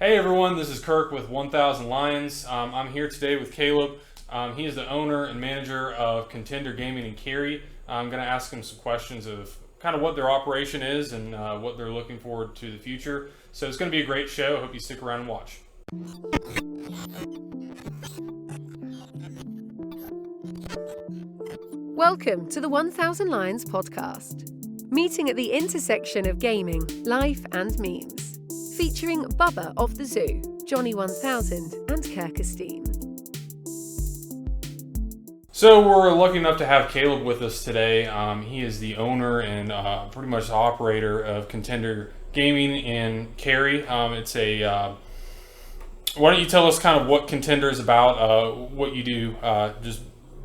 Hey everyone, this is Kirk with 1000 Lions. I'm here today with Caleb. He is the owner and manager of Contender Gaming in Cary. I'm going to ask him some questions of kind of what their operation is and what they're looking forward to the future. So it's going to be a great show. I hope you stick around and watch. Welcome to the 1000 Lions podcast, meeting at the intersection of gaming, life and memes. Featuring Bubba of the Zoo, Johnny 1000 and Kirkestein. So we're lucky enough to have Caleb with us today. He is the owner and pretty much the operator of Contender Gaming in Cary. Why don't you tell us kind of what Contender is about, what you do, just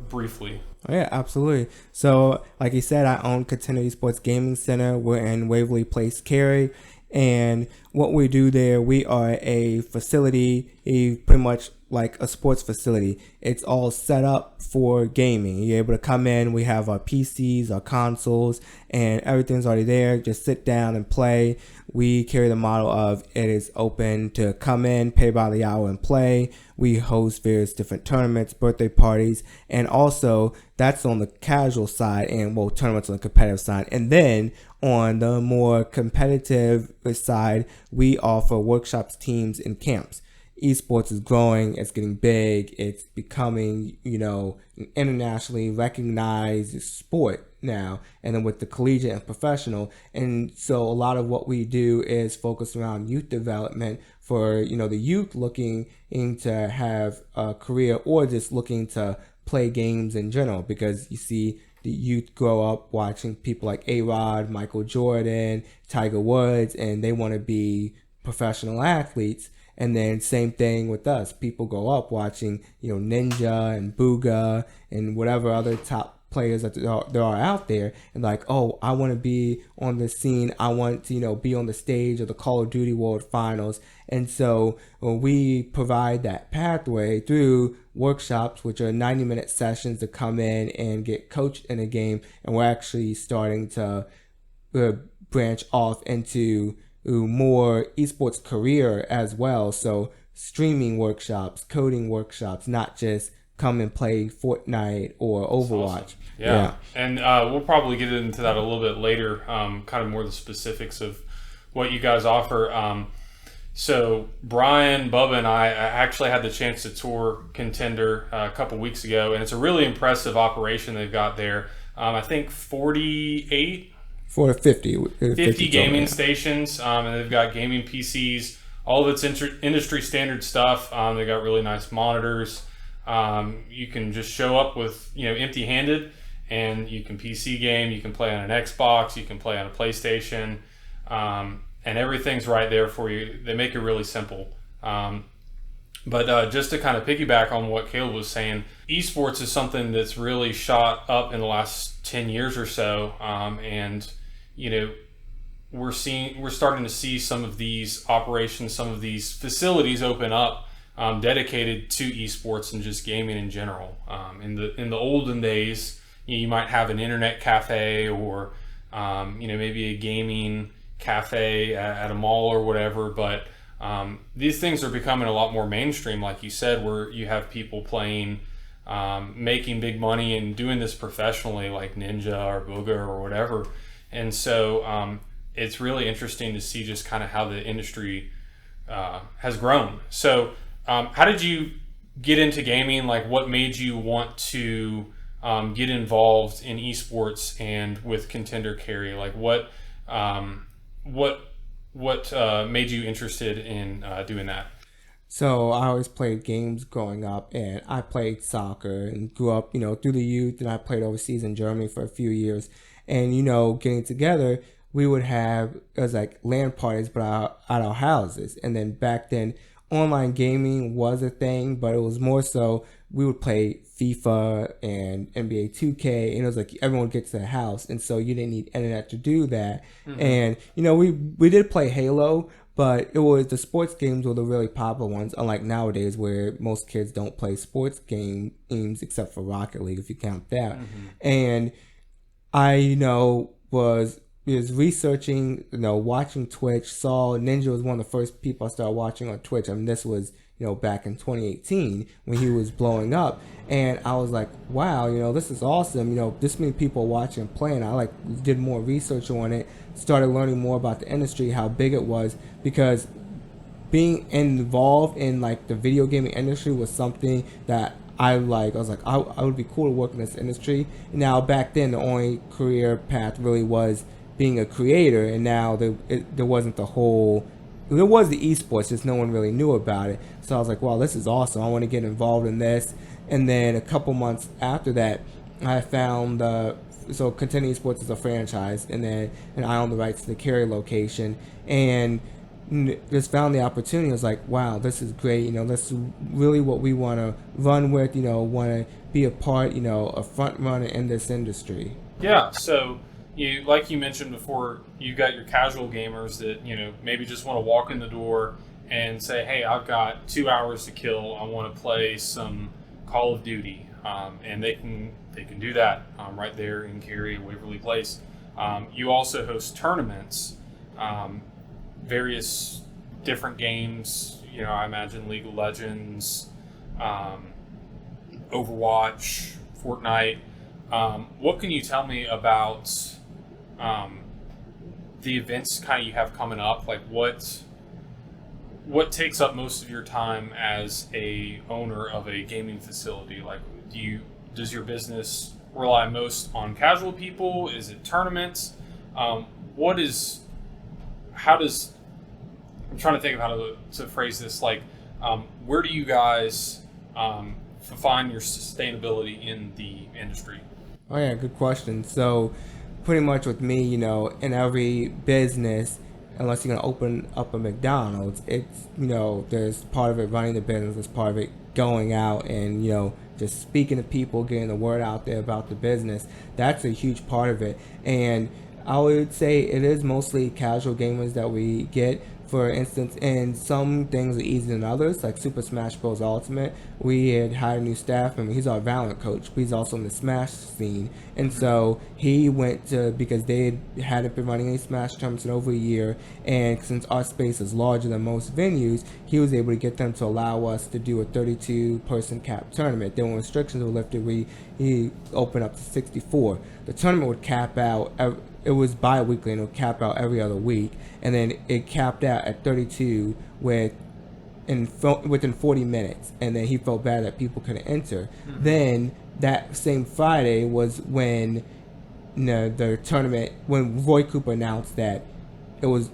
briefly. Oh, yeah, absolutely. So, like you said, I own Contender eSports Gaming Center. We're in Waverly Place, Cary. And what we do there, we are a facility, pretty much like a sports facility. It's all set up for gaming. You're able to come in. We have our PCs, our consoles, and everything's already there. Just sit down and play. We carry the model of it is open to come in, pay by the hour and play. We host various different tournaments, birthday parties, and also that's on the casual side and tournaments on the competitive side. And then on the more competitive side, we offer workshops, teams, and camps. Esports is growing, it's getting big, it's becoming, an internationally recognized sport now, and then with the collegiate and professional. And so a lot of what we do is focus around youth development for, the youth looking to have a career or just looking to play games in general, because you see the youth grow up watching people like A-Rod, Michael Jordan, Tiger Woods, and they want to be professional athletes. And then same thing with us. People grow up watching, Ninja and Booga and whatever other top players that there are out there, and like, oh, I want to be on the scene. I want to, be on the stage of the Call of Duty World Finals. And so we provide that pathway through workshops, which are 90-minute sessions to come in and get coached in a game. And we're actually starting to branch off into more esports career as well. So streaming workshops, coding workshops, not just come and play Fortnite or Overwatch. Awesome. Yeah. And we'll probably get into that a little bit later, kind of more the specifics of what you guys offer. So Brian, Bubba, and I actually had the chance to tour Contender a couple weeks ago, and it's a really impressive operation they've got there. I think 48 for 50 gaming stations, and they've got gaming PCs, all of its industry standard stuff. They got really nice monitors. You can just show up with empty-handed, and you can PC game. You can play on an Xbox. You can play on a PlayStation, and everything's right there for you. They make it really simple. But just to kind of piggyback on what Caleb was saying, esports is something that's really shot up in the last 10 years or so, and we're starting to see some of these operations, some of these facilities open up, dedicated to esports and just gaming in general. In the olden days, you might have an internet cafe or maybe a gaming cafe at a mall or whatever, but these things are becoming a lot more mainstream, like you said, where you have people playing, making big money and doing this professionally, like Ninja or Booga or whatever. And so it's really interesting to see just kind of how the industry has grown. So how did you get into gaming? Like, what made you want to get involved in esports and with Contender Cary? Like, what made you interested in doing that? So I always played games growing up, and I played soccer and grew up, through the youth, and I played overseas in Germany for a few years. And, getting together, we would have, it was like LAN parties, but at our houses. And then back then, online gaming was a thing, but it was more so we would play FIFA and NBA 2K, and it was like everyone gets to the house, and so you didn't need internet to do that. Mm-hmm. And we did play Halo, but it was the sports games were the really popular ones, unlike nowadays where most kids don't play sports games except for Rocket League, if you count that. Mm-hmm. And I was was researching, watching Twitch, saw Ninja was one of the first people I started watching on Twitch. I mean, this was, back in 2018 when he was blowing up. And I was like, wow, this is awesome. This many people watching and playing. I did more research on it, started learning more about the industry, how big it was, because being involved in the video gaming industry was something that I was like, I would be cool to work in this industry. Now back then, the only career path really was being a creator, and now there wasn't there was the esports, just no one really knew about it. So I was like, wow, this is awesome. I want to get involved in this. And then a couple months after that, I found so Contender Esports is a franchise, and I own the rights to the Cary location, and just found the opportunity. I was like, wow, this is great. This is really what we want to run with. Want to be a part, a front runner in this industry. Yeah. So like you mentioned before, you got your casual gamers that maybe just want to walk in the door and say, hey, I've got 2 hours to kill. I want to play some Call of Duty, and they can do that right there in Cary, Waverly Place. You also host tournaments. Various different games, I imagine League of Legends, Overwatch, Fortnite. What can you tell me about the events kind of you have coming up? Like what takes up most of your time as a owner of a gaming facility? Like does your business rely most on casual people? Is it tournaments? I'm trying to think of how to phrase this. Where do you guys find your sustainability in the industry? Oh yeah, good question. So pretty much with me, in every business, unless you're going to open up a McDonald's, it's, there's part of it running the business, there's part of it going out and, just speaking to people, getting the word out there about the business. That's a huge part of it. And I would say it is mostly casual gamers that we get. For instance, and some things are easier than others, like Super Smash Bros. Ultimate. We had hired a new staff member. He's our Valorant coach, but he's also in the Smash scene. And so he went to, because they hadn't been running any Smash tournaments in over a year, and since our space is larger than most venues, he was able to get them to allow us to do a 32-person cap tournament. Then when restrictions were lifted, he opened up to 64. The tournament would cap out. It was bi-weekly and it would cap out every other week, and then it capped out at 32 within 40 minutes, and then he felt bad that people couldn't enter. Mm-hmm. Then that same Friday was when the tournament, when Roy Cooper announced that it was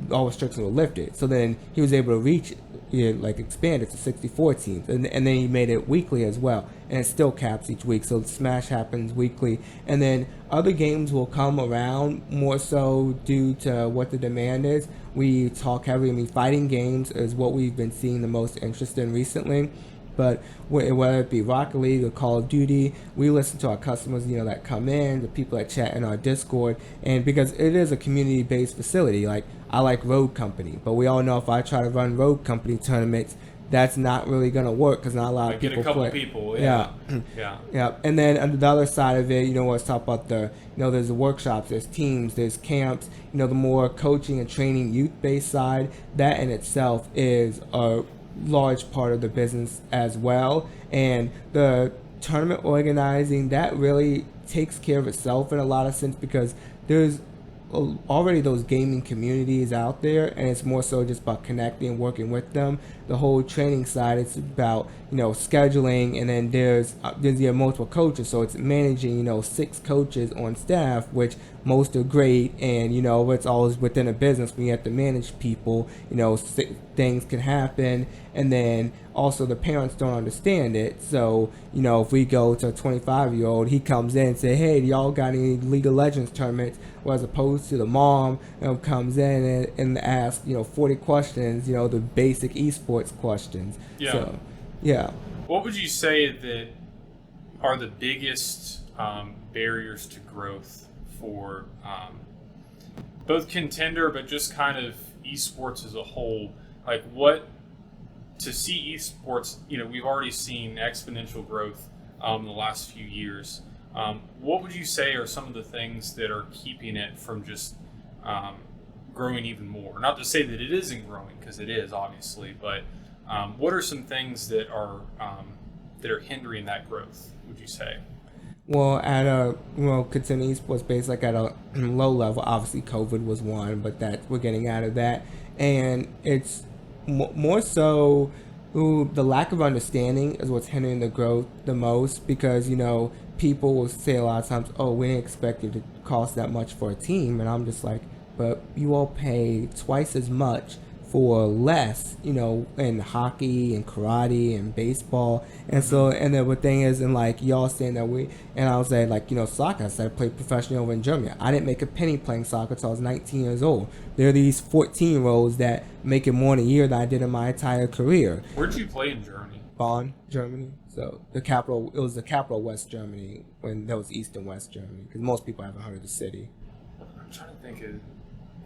all restrictions were lifted. So then he was able to reach expand it to 64 teams, and then he made it weekly as well, and it still caps each week. So Smash happens weekly, and then other games will come around more so due to what the demand is. We talk heavily. I mean, fighting games is what we've been seeing the most interest in recently. But whether it be Rocket League or Call of Duty, we listen to our customers, that come in, the people that chat in our Discord, and because it is a community-based facility. Like, I like Road Company, but we all know if I try to run Road Company tournaments, that's not really going to work because not a lot of people play. Get a couple people, yeah. Yeah. And then on the other side of it, let's talk about there's the workshops, there's teams, there's camps, the more coaching and training youth-based side, that in itself is a large part of the business as well. And the tournament organizing, that really takes care of itself in a lot of sense because there's already those gaming communities out there, and it's more so just about connecting and working with them. The whole training side, it's about scheduling, and then there's multiple coaches, so it's managing 6 coaches on staff, which most are great, and it's always within a business when you have to manage people. Things can happen, and then also the parents don't understand it. So if we go to a 25-year-old, he comes in and say, hey, do y'all got any League of Legends tournaments? Or as opposed to the mom comes in and asks 40 questions, the basic esports questions. Yeah. So, yeah. What would you say that are the biggest barriers to growth for both Contender, but just kind of esports as a whole? Like, what to see esports? We've already seen exponential growth in the last few years. What would you say are some of the things that are keeping it from just growing even more? Not to say that it isn't growing, because it is, obviously, but what are some things that are hindering that growth, would you say? Well, at a Contender eSports base, like at a low level, obviously COVID was one, but that we're getting out of that, and it's more so the lack of understanding is what's hindering the growth the most, because people will say a lot of times, "Oh, we didn't expect it to cost that much for a team," and I'm just like, "But you all pay twice as much for less, in hockey and karate and baseball." And so, and then the thing is, and like y'all saying that and I was saying, like, soccer, I said I played professionally over in Germany. I didn't make a penny playing soccer until I was 19 years old. There are these 14-year-olds that make it more in a year than I did in my entire career. Where'd you play in Germany? Bonn, Germany. So it was the capital West Germany, when there was East and West Germany, because most people haven't heard of the city. I'm trying to think of,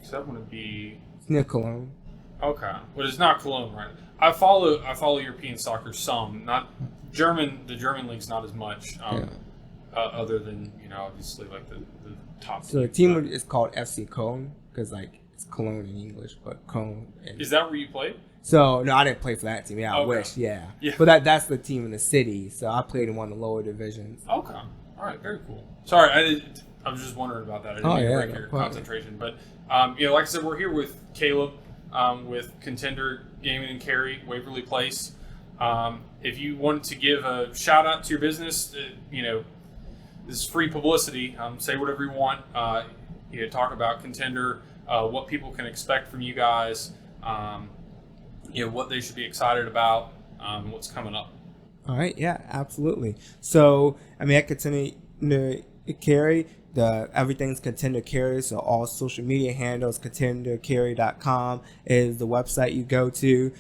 so that wouldn't be... It's near Cologne. Okay, but it's not Cologne, right? I follow European soccer some, not German. The German league's not as much, other than obviously like the top. So the team is called FC Cologne, because like it's Cologne in English, but Cologne. Is that where you played? So no, I didn't play for that team. Yeah, I wish. Yeah. But that's the team in the city. So I played in one of the lower divisions. Okay, all right, very cool. Sorry, I was just wondering about that. I didn't mean to break your concentration, but like I said, we're here with Caleb. With Contender Gaming in Cary, Waverly Place. If you wanted to give a shout out to your business, this is free publicity. Say whatever you want. Talk about Contender, what people can expect from you guys, what they should be excited about, what's coming up. All right, yeah, absolutely. So, at Contender Cary, everything's Contender Cary, so all social media handles, contendercary.com is the website you go to,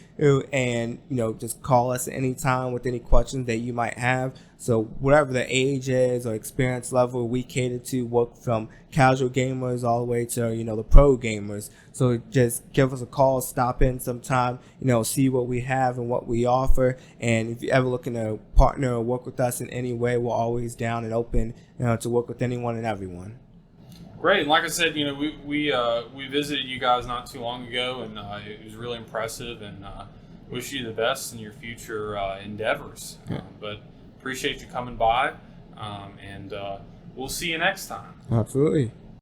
and just call us at any time with any questions that you might have. So whatever the age is or experience level, we cater to, work from casual gamers all the way to the pro gamers. So just give us a call, stop in sometime, see what we have and what we offer. And if you're ever looking to partner or work with us in any way, we're always down and open to work with anyone and everyone. Great. And like I said, we visited you guys not too long ago, and it was really impressive, and wish you the best in your future endeavors. But appreciate you coming by, and we'll see you next time. Absolutely.